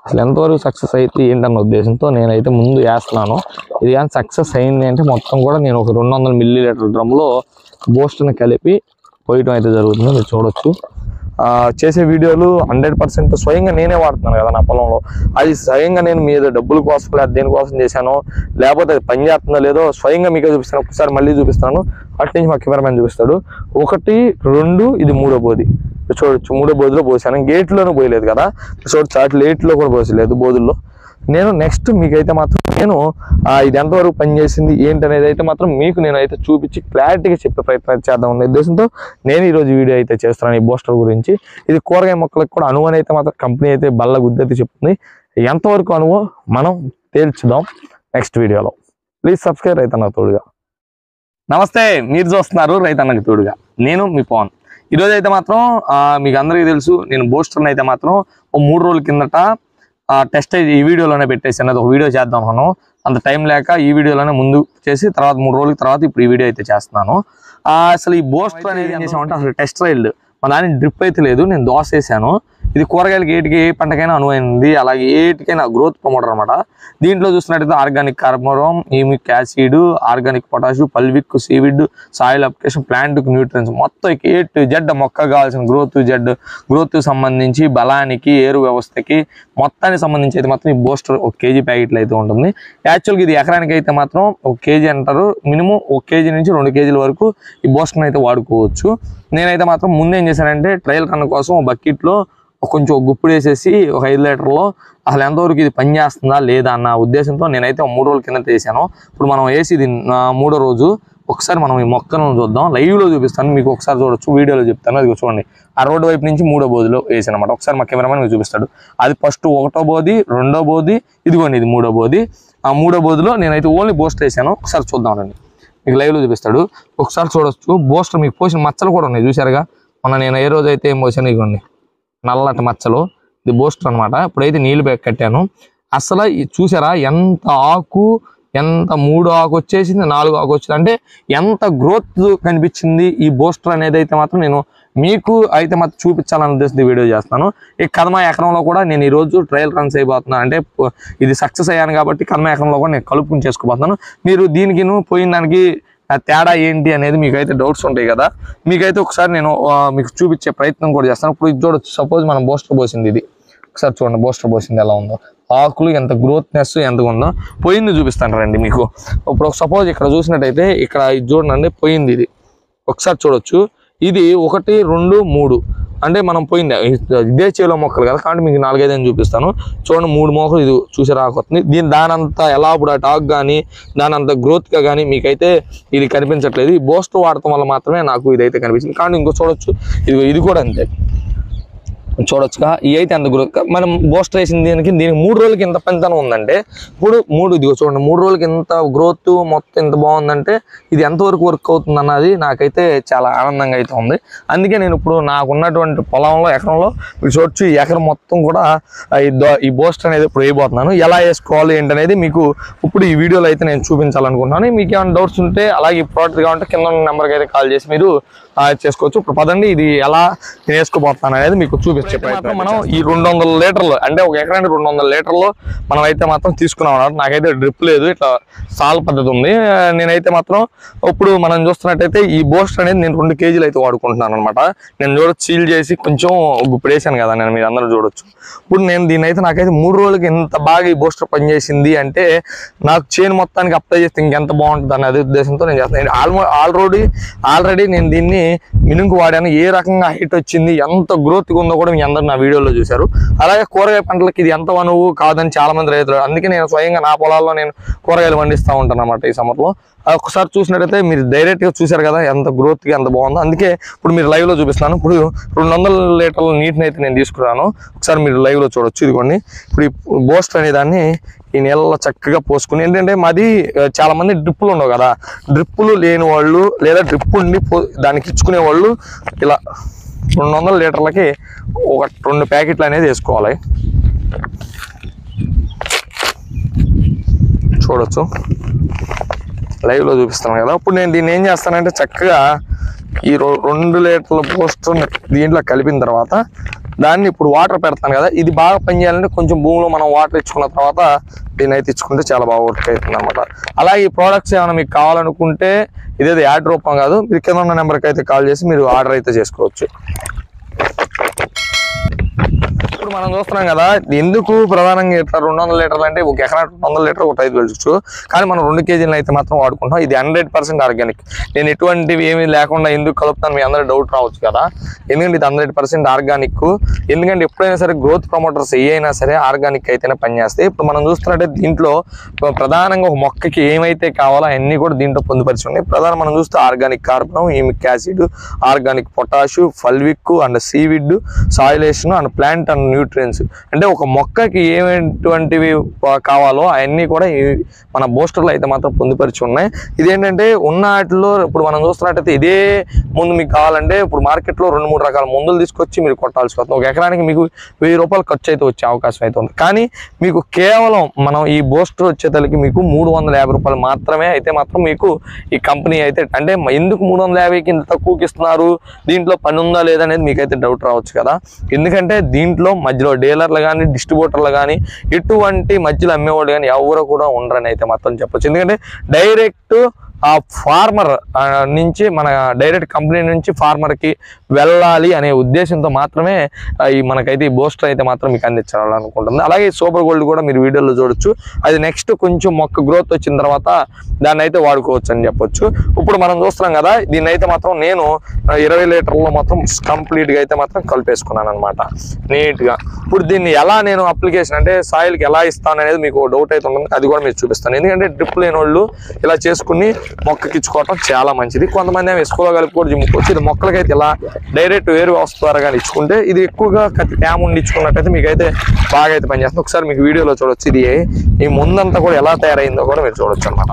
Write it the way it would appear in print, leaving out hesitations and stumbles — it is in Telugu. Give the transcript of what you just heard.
అసలు ఎంతవరకు సక్సెస్ అయితే ఏంటన్న ఉద్దేశంతో నేనైతే ముందు వేస్తున్నాను. ఇది కానీ సక్సెస్ అయింది అంటే మొత్తం కూడా నేను ఒక 200 మిల్లీలీటర్ డ్రమ్లో బూస్ట్ని కలిపి పోయటం అయితే జరుగుతుంది. మీరు చూడొచ్చు. చేసే వీడియోలు 100% స్వయంగా నేనే వాడుతున్నాను కదా నా పొలంలో. అది స్వయంగా నేను మీద డబ్బుల కోసం లేదా దేనికోసం చేశాను, లేకపోతే అది పని చేస్తుందో లేదో స్వయంగా మీకే చూపిస్తాను. ఒకసారి మళ్ళీ చూపిస్తాను. అటు నుంచి మా కెమెరామెన్ చూపిస్తాడు. 1, 2 ఇది 3వ బోధి. చూడొచ్చు 3వ బోధిలో పోసాను. గేట్లోనూ పోయలేదు కదా, చూడొచ్చు అటు లేట్లో కూడా పోసలేదు బోధుల్లో. నేను నెక్స్ట్ మీకైతే మాత్రం నేను ఇది ఎంతవరకు పనిచేసింది ఏంటనేది అయితే మాత్రం మీకు నేనైతే చూపించి క్లారిటీగా చెప్పే ప్రయత్నం చేద్దాం అనే ఉద్దేశంతో నేను ఈరోజు వీడియో అయితే చేస్తున్నాను ఈ బూస్టర్ గురించి. ఇది కూరగాయ మొక్కలకు కూడా అనువని అయితే మాత్రం కంపెనీ అయితే బల్ల గుద్దైతే చెప్తుంది. ఎంతవరకు అనువో మనం తేల్చుదాం నెక్స్ట్ వీడియోలో. ప్లీజ్ సబ్స్క్రైబ్ రైతన్న తోడుగా. నమస్తే, మీరు చూస్తున్నారు రైతన్నకి తోడుగా. నేను మీ పవన్. ఈరోజు అయితే మాత్రం మీకు అందరికీ తెలుసు, నేను బూస్టర్ని అయితే మాత్రం 3 రోజుల కిందట టెస్ట్ అయితే ఈ వీడియోలోనే పెట్టేసాను. అది ఒక వీడియో చేద్దాం అనుకున్నాను. అంత టైం లేక ఈ వీడియోలోనే ముందు చేసి తర్వాత 3 రోజుల తర్వాత ఇప్పుడు ఈ వీడియో అయితే చేస్తున్నాను. అసలు ఈ బూస్టర్ అనేది ఏం చేసామంటే అసలు టెస్ట్ రైల్డ్ మా దాని డ్రిప్ అయితే లేదు, నేను దోశ వేసాను. ఇది కూరగాయలకి ఏటికి ఏ పంటకైనా అనువైంది, అలాగే ఏటికైనా గ్రోత్ ప్రమోటర్ అనమాట. దీంట్లో చూసినట్టయితే ఆర్గానిక్ కార్బోరం, humic acid, organic potassium, fulvic, seaweed, soil application, plant nutrients మొత్తం ఏ టు జెడ్ మొక్క కావాల్సిన గ్రోత్ సంబంధించి బలానికి, ఏరు వ్యవస్థకి మొత్తానికి సంబంధించి అయితే మాత్రం ఈ బూస్టర్ 1 kg ప్యాకెట్లు అయితే ఉంటుంది. యాక్చువల్గా ఇది ఎకరానికి అయితే మాత్రం 1 kg అంటారు. మినిమం 1 kg నుంచి 2 kgల వరకు ఈ బూస్టర్ని అయితే వాడుకోవచ్చు. నేనైతే మాత్రం ముందు ఏం చేశానంటే ట్రయల్ రన్ కోసం బకెట్లో కొంచెం గుప్పుడు వేసేసి ఒక 5 లీటర్లో అసలు ఎంతవరకు ఇది పని చేస్తుందా లేదా అన్న ఉద్దేశంతో నేనైతే 3 రోజుల కింద వేసాను. ఇప్పుడు మనం వేసి ఇది 3వ రోజు. ఒకసారి మనం ఈ మొక్కను చూద్దాం, లైవ్లో చూపిస్తాను మీకు. ఒకసారి చూడొచ్చు, వీడియోలో చెప్తాను. అది చూడండి, ఆ రోడ్డు వైపు నుంచి 3వ బోధిలో వేసాను అనమాట. ఒకసారి మా కెమెరామెన్ మీకు చూపిస్తాడు. అది ఫస్ట్ 1వ బోధి, 2వ బోధి, ఇదిగోండి ఇది 3వ బోధి. ఆ 3వ బోధిలో నేనైతే ఓన్లీ బూస్టర్ వేసాను. ఒకసారి చూద్దామండి, మీకు లైవ్లో చూపిస్తాడు. ఒకసారి చూడొచ్చు, బూస్టర్ మీకు పోసిన మచ్చలు కూడా ఉన్నాయి చూసారుగా. మొన్న నేను ఏ రోజు అయితే ఏం పోసాను, ఇదిగోండి నల్లటి మచ్చలు. ఇది బూస్టర్ అనమాట. ఇప్పుడైతే నీళ్ళు కట్టాను. అసలు చూసారా ఎంత ఆకు, ఎంత 3 ఆకు వచ్చేసింది, 4 ఆకు వచ్చింది, అంటే ఎంత గ్రోత్ కనిపించింది ఈ బూస్టర్ అనేది అయితే మాత్రం నేను మీకు అయితే మాత్రం చూపించాలని ఉద్దేశంతో వీడియో చేస్తాను. ఈ కదమ ఎకరంలో కూడా నేను ఈరోజు ట్రయల్ రన్స్ అయిపోతున్నాను. అంటే ఇది సక్సెస్ అయ్యాను కాబట్టి కదమ ఎకరంలో కూడా నేను కలుపుకుని చేసుకోబోతున్నాను. మీరు దీనికి పోయిన దానికి తేడా ఏంటి అనేది మీకైతే డౌట్స్ ఉంటాయి కదా, మీకైతే ఒకసారి నేను మీకు చూపించే ప్రయత్నం కూడా చేస్తాను. ఇప్పుడు ఇది చూడొచ్చు, సపోజ్ మనం బూస్టర్ పోసింది ఇది. ఒకసారి చూడండి బూస్టర్ పోసింది ఎలా ఉందో, ఆకులు ఎంత గ్రోత్నెస్ ఎంత ఉందో. పోయింది చూపిస్తాను రండి మీకు. ఇప్పుడు సపోజ్ ఇక్కడ చూసినట్టయితే ఇక్కడ ఇది చూడండి, పోయింది ఇది. ఒకసారి చూడొచ్చు, ఇది 1, 2, 3 అంటే మనం పోయింది ఇదే చేలో మొక్కలు కదా, కాబట్టి మీకు 4, 5 అని చూపిస్తాను. చూడండి 3 మొక్కలు ఇది చూసి రాకొస్తుంది. దానంతా ఎలా ఇప్పుడు ఆ టాక్ కానీ దానంత గ్రోత్గా కానీ మీకైతే ఇది కనిపించట్లేదు. ఈ బూస్టర్ వాడటం వల్ల మాత్రమే నాకు ఇదైతే కనిపించింది. కానీ ఇంకో చూడొచ్చు, ఇది కూడా అంతే చూడొచ్చుగా. ఇవి అయితే అంత గ్రోత్ మనం బూస్టర్ వేసిన దీనికి 3 రోజులకి ఇంత పెంతనం ఉందంటే, ఇప్పుడు ఇదిగో చూడండి 3 రోజులకి ఇంత గ్రోత్ మొత్తం ఇంత బాగుందంటే ఇది ఎంతవరకు వర్క్ అవుతుంది అన్నది నాకైతే చాలా ఆనందంగా అయితే ఉంది. అందుకే నేను ఇప్పుడు నాకున్నటువంటి పొలంలో ఎకరంలో మీరు చూడొచ్చు, ఈ ఎకరం మొత్తం కూడా ఈ బూస్టర్ అనేది ఇప్పుడు వేయబోతున్నాను. ఎలా వేసుకోవాలి ఏంటనేది మీకు ఇప్పుడు ఈ వీడియోలో అయితే నేను చూపించాలనుకుంటున్నాను. మీకు ఏమైనా డౌట్స్ ఉంటే అలాగే ఈ ప్రోడక్ట్ కావాలంటే కింద ఉన్న నెంబర్కి అయితే కాల్ చేసి మీరు చేసుకోవచ్చు. ఇప్పుడు పదండి ఇది ఎలా నేను వేసుకోబోతున్నాను అనేది మీకు చూపించే ప్రయత్నం. మనం ఈ 200 లీటర్లు అంటే ఒక ఎకరానికి 200 లీటర్లు మనం అయితే మాత్రం తీసుకున్నాం అన్నమాట. నాకైతే డ్రిప్ లేదు, ఇట్లా సాల్ పద్ధతి ఉంది. నేనైతే మాత్రం ఇప్పుడు మనం చూస్తున్నట్టయితే ఈ బూస్టర్ అనేది నేను 2 kgలు అయితే వాడుకుంటున్నాను అనమాట. నేను చూడొచ్చు సీల్ చేసి కొంచెం ఇప్పుడు వేసాను కదా నేను, మీరు అందరూ చూడొచ్చు. ఇప్పుడు నేను దీన్ని అయితే నాకైతే 3 రోజులకి ఎంత బాగా ఈ బూస్టర్ పనిచేసింది అంటే నాకు చేను మొత్తానికి అప్లై చేస్తే ఇంకెంత బాగుంటుంది అనే ఉద్దేశంతో నేను చేస్తాను. ఆల్రెడీ నేను దీన్ని మినుకు వాడాను. ఏ రకంగా హైట్ వచ్చింది, ఎంత గ్రోత్గా ఉందో కూడా మీ అందరూ నా వీడియోలో చూశారు. అలాగే కూరగాయ పంటలకు ఇది ఎంత వనువు కాదని చాలా మంది రైతులు, అందుకే నేను స్వయంగా నా పొలాల్లో నేను కూరగాయలు పండిస్తూ ఉంటాను అన్నమాట ఈ సమ్మర్లో. ఒకసారి చూసినట్టయితే మీరు డైరెక్ట్గా చూశారు కదా ఎంత గ్రోత్గా ఎంత బాగుందో. అందుకే ఇప్పుడు మీరు లైవ్లో చూపిస్తున్నాను. ఇప్పుడు 200 లీటర్ల నీటిని అయితే నేను తీసుకున్నాను. ఒకసారి మీరు లైవ్లో చూడొచ్చు. ఇదిగోండి ఇప్పుడు ఈ బూస్టర్ అనే దాన్ని ఈ నీళ్ళలో చక్కగా పోసుకుని, ఏంటంటే మాది చాలా మంది డ్రిప్పులు ఉండవు కదా, డ్రిప్పులు లేని వాళ్ళు లేదా డ్రిప్ ఉండి దానికి ఇచ్చుకునే వాళ్ళు ఇలా 200 లీటర్లకి ఒక 2 ప్యాకెట్లు అనేది వేసుకోవాలి. చూడొచ్చు లైవ్లో చూపిస్తాను కదా. ఇప్పుడు నేను దీన్ని ఏం చేస్తానంటే చక్కగా ఈ 2 లీటర్ల బూస్టర్ దీంట్లో కలిపిన తర్వాత దాన్ని ఇప్పుడు వాటర్ పెడతాను కదా, ఇది బాగా పనిచేయాలంటే కొంచెం భూమిలో మనం వాటర్ ఇచ్చుకున్న తర్వాత దీన్ని అయితే ఇచ్చుకుంటే చాలా బాగా వర్క్ అవుతుంది అనమాట. అలాగే ఈ ప్రోడక్ట్స్ ఏమైనా మీకు కావాలనుకుంటే ఇదేదో యాడ్ రూపం కాదు, మీరు కింద ఉన్న నెంబర్కి అయితే కాల్ చేసి మీరు ఆర్డర్ అయితే చేసుకోవచ్చు. ఇప్పుడు మనం చూస్తున్నాం కదా, ఎందుకు ప్రధానంగా ఇట్లా 200 లీటర్లు అంటే ఒక ఎకరా 200 లీటర్ ఒక 5 వెళ్ళచ్చు, కానీ మనం 2 కేజీలు అయితే మాత్రం వాడుకుంటాం. ఇది 100% ఆర్గానిక్. నేను ఎటువంటివి ఏమీ లేకుండా ఎందుకు కలుపుతాను మీ అందరూ డౌట్ రావచ్చు కదా, ఎందుకంటే ఇది 100% ఆర్గానిక్. ఎందుకంటే ఎప్పుడైనా సరే గ్రోత్ ప్రమోటర్స్ ఏ అయినా సరే ఆర్గానిక్ అయితేనే పనిచేస్తాయి. ఇప్పుడు మనం చూస్తున్నట్టే దీంట్లో ప్రధానంగా ఒక మొక్కకి ఏమైతే కావాలో అవన్నీ కూడా దీంట్లో పొందుపరిచి ఉన్నాయి. ప్రధానంగా మనం చూస్తే organic carbon, humic acid, organic potash, fulvic and seaweed, సాయిలేషన్ అండ్ ప్లాంట్ అండ్ న్యూట్రియన్స్. అంటే ఒక మొక్కకి ఏమైనటువంటివి కావాలో అవన్నీ కూడా మన బూస్టర్లో అయితే మాత్రం పొందుపరిచి ఉన్నాయి. ఇదేంటంటే ఉన్న వాటిలో ఇప్పుడు మనం చూస్తున్నట్టయితే ఇదే ముందు మీకు కావాలంటే ఇప్పుడు మార్కెట్లో 2-3 రకాల మందులు తీసుకొచ్చి మీరు కొట్టాల్సి వస్తుంది. ఒక ఎకరానికి మీకు 1000 రూపాయలు ఖర్చు అయితే వచ్చే అవకాశం అయితే ఉంది. కానీ మీకు కేవలం మనం ఈ బూస్టర్ వచ్చేతలకి మీకు 350 రూపాయలు మాత్రమే అయితే మాత్రం మీకు ఈ కంపెనీ అయితే, అంటే ఎందుకు 350కి ఇంత తక్కువకి ఇస్తున్నారు, దీంట్లో పని ఉందా లేదా అనేది మీకైతే డౌట్ రావచ్చు కదా. ఎందుకంటే దీంట్లో మధ్యలో డీలర్లు కానీ డిస్ట్రిబ్యూటర్లు కానీ ఎటువంటి మధ్యలో అమ్మేవాళ్ళు కానీ ఎవరు కూడా ఉండరని అయితే మాత్రం చెప్పొచ్చు. ఎందుకంటే డైరెక్ట్ ఆ ఫార్మర్ నుంచి మన డైరెక్ట్ కంపెనీ నుంచి ఫార్మర్కి వెళ్ళాలి అనే ఉద్దేశంతో మాత్రమే ఈ మనకైతే ఈ బూస్టర్ అయితే మాత్రం మీకు అందించాలనుకుంటుంది. అలాగే సూపర్ గోల్డ్ కూడా మీరు వీడియోలో చూడొచ్చు. అది నెక్స్ట్ కొంచెం మొక్క గ్రోత్ వచ్చిన తర్వాత దాన్ని అయితే వాడుకోవచ్చు అని చెప్పొచ్చు. ఇప్పుడు మనం చూస్తున్నాం కదా, దీన్ని అయితే మాత్రం నేను 20 లీటర్లో మాత్రం కంప్లీట్గా అయితే మాత్రం కలిపేసుకున్నాను అనమాట నీట్గా. ఇప్పుడు దీన్ని ఎలా నేను అప్లికేషన్ అంటే సాయిల్కి ఎలా ఇస్తాను అనేది మీకు డౌట్ అయితే ఉంటుంది, అది కూడా మీరు చూపిస్తాను. ఎందుకంటే డ్రిప్ లేని వాళ్ళు ఇలా చేసుకుని మొక్కకి ఇచ్చుకోవటం చాలా మంచిది. కొంతమంది ఏమో ఇసుకలో కలుపుకోవచ్చు, జిమ్ముకోవచ్చు. ఇది మొక్కలకైతే ఇలా డైరెక్ట్ వేరు వ్యవస్థ ద్వారా కానీ ఇచ్చుకుంటే ఇది ఎక్కువగా ట్యామ్ ఉండి ఇచ్చుకున్నట్టయితే మీకైతే బాగా అయితే పనిచేస్తుంది. ఒకసారి మీకు వీడియోలో చూడొచ్చు, ఇది ఈ ముందంతా కూడా ఎలా తయారైందో కూడా మీరు చూడొచ్చు అనమాట.